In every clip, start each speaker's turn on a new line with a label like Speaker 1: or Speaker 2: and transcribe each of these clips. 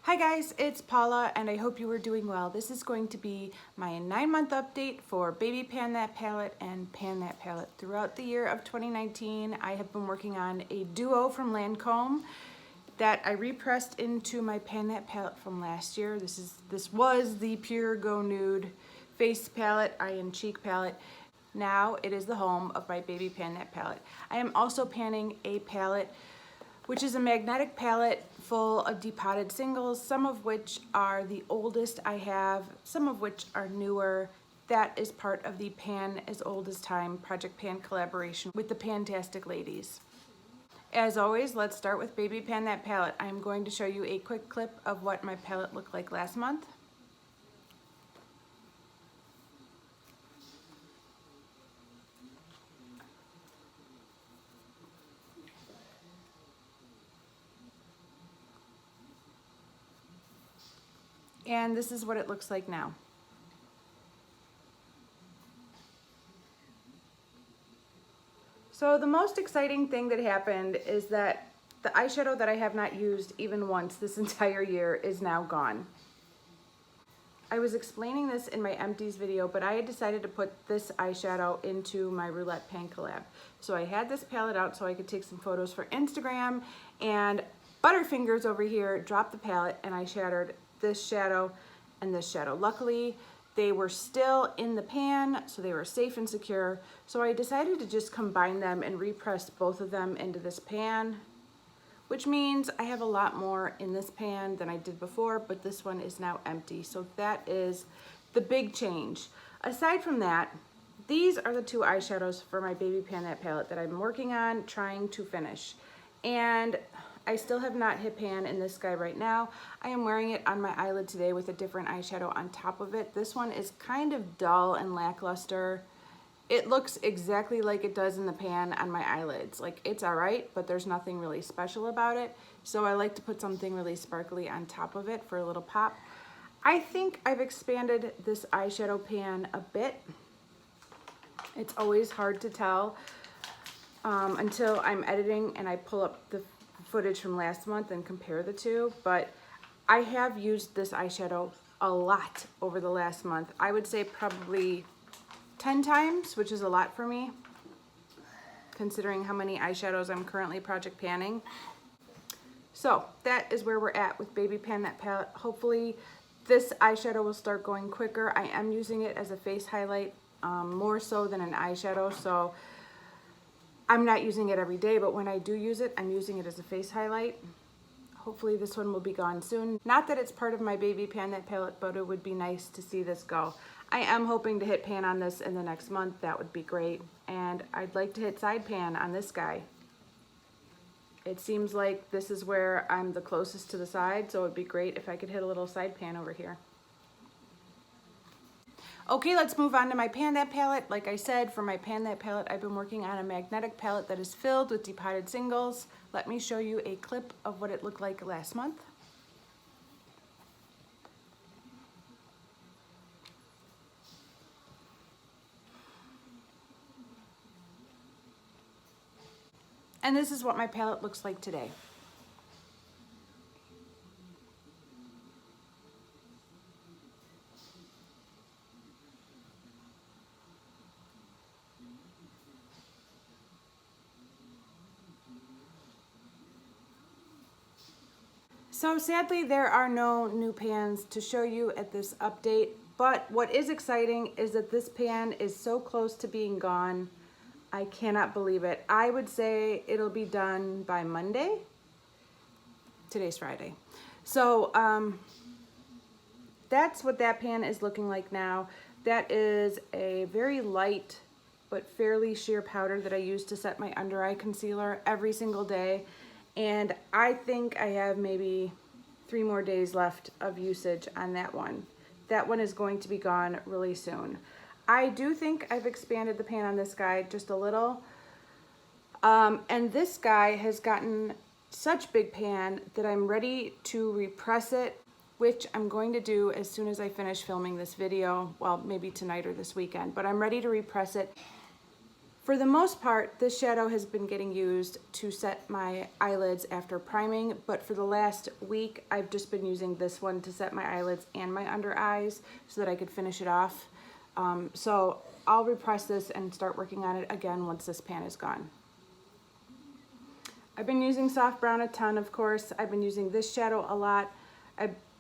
Speaker 1: Hi guys, it's Paula and I hope you are doing well. This is going to be my 9-month update for Baby Pan That Palette and Pan That Palette. Throughout the year of 2019, I have been working on a duo from Lancome that I repressed into my Pan That Palette from last year. This was the Pure Go Nude Face Palette, Eye and Cheek Palette. Now it is the home of my Baby Pan That Palette. I am also panning a palette which is a magnetic palette full of depotted singles, some of which are the oldest I have, some of which are newer. That is part of the Pan as Old as Time Project Pan collaboration with the Pantastic Ladies. As always, let's start with Baby Pan That Palette. I'm going to show you a quick clip of what my palette looked like last month. And this is what it looks like now. So the most exciting thing that happened is that the eyeshadow that I have not used even once this entire year is now gone. I was explaining this in my empties video, but I had decided to put this eyeshadow into my Roulette Pan collab. So I had this palette out so I could take some photos for Instagram, and Butterfingers over here dropped the palette and I shattered this shadow and this shadow. Luckily, they were still in the pan, so they were safe and secure. So I decided to just combine them and repress both of them into this pan, which means I have a lot more in this pan than I did before, but this one is now empty. So that is the big change. Aside from that, these are the two eyeshadows for my Baby Pan That palette that I'm working on trying to finish. And I still have not hit pan in this guy right now. I am wearing it on my eyelid today with a different eyeshadow on top of it. This one is kind of dull and lackluster. It looks exactly like it does in the pan on my eyelids. Like, it's all right, but there's nothing really special about it. So I like to put something really sparkly on top of it for a little pop. I think I've expanded this eyeshadow pan a bit. It's always hard to tell until I'm editing and I pull up the footage from last month and compare the two, but I have used this eyeshadow a lot over the last month. I would say probably 10 times, which is a lot for me, considering how many eyeshadows I'm currently project panning. So that is where we're at with Baby Pan That palette. Hopefully this eyeshadow will start going quicker. I am using it as a face highlight, more so than an eyeshadow, so I'm not using it every day, but when I do use it, I'm using it as a face highlight. Hopefully this one will be gone soon. Not that it's part of my Baby Pan That palette, but it would be nice to see this go. I am hoping to hit pan on this in the next month. That would be great. And I'd like to hit side pan on this guy. It seems like this is where I'm the closest to the side, so it'd be great if I could hit a little side pan over here. Okay, let's move on to my Pan That palette. Like I said, for my Pan That palette, I've been working on a magnetic palette that is filled with depotted singles. Let me show you a clip of what it looked like last month. And this is what my palette looks like today. So sadly, there are no new pans to show you at this update, but what is exciting is that this pan is so close to being gone. I cannot believe it. I would say it'll be done by Monday. Today's Friday. So that's what that pan is looking like now. That is a very light but fairly sheer powder that I use to set my under eye concealer every single day. And I think I have maybe 3 more days left of usage on that one. That one is going to be gone really soon. I do think I've expanded the pan on this guy just a little. And this guy has gotten such big pan that I'm ready to repress it, which I'm going to do as soon as I finish filming this video. Well, maybe tonight or this weekend, but I'm ready to repress it For the most part, this shadow has been getting used to set my eyelids after priming, but for the last week, I've just been using this one to set my eyelids and my under eyes so that I could finish it off. So I'll repress this and start working on it again once this pan is gone. I've been using soft brown a ton, of course. I've been using this shadow a lot.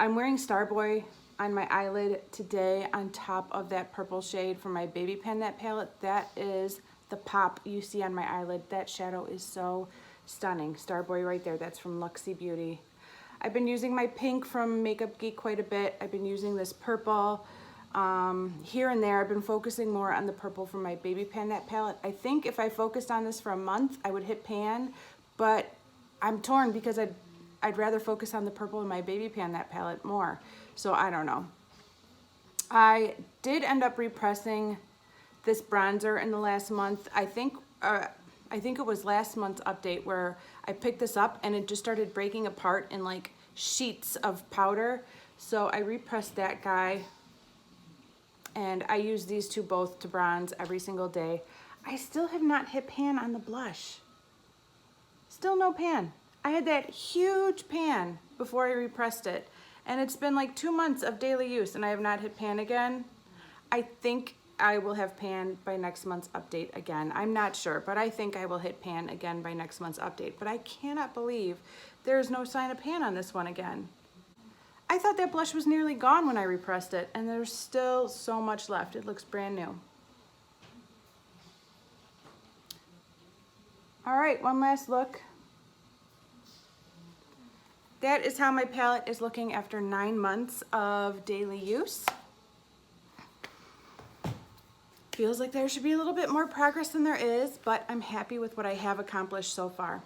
Speaker 1: I'm wearing Starboy on my eyelid today on top of that purple shade from my Baby Pan That palette. That is the pop you see on my eyelid. That shadow is so stunning. Starboy right there, that's from Luxie Beauty. I've been using my pink from Makeup Geek quite a bit. I've been using this purple here and there. I've been focusing more on the purple from my Baby Pan That palette. I think if I focused on this for a month, I would hit pan, but I'm torn because I'd rather focus on the purple in my Baby Pan That palette more. So I don't know. I did end up repressing this bronzer in the last month. I think it was last month's update where I picked this up and it just started breaking apart in like sheets of powder. So I repressed that guy and I use these two both to bronze every single day. I still have not hit pan on the blush. Still no pan. I had that huge pan before I repressed it, and it's been like 2 months of daily use and I have not hit pan again. I think I will have pan by next month's update again. I'm not sure, but I think I will hit pan again by next month's update. But I cannot believe there's no sign of pan on this one again. I thought that blush was nearly gone when I repressed it, and there's still so much left. It looks brand new. All right, one last look. That is how my palette is looking after 9 months of daily use. Feels like there should be a little bit more progress than there is, but I'm happy with what I have accomplished so far.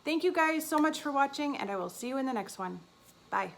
Speaker 1: Thank you guys so much for watching, and I will see you in the next one. Bye.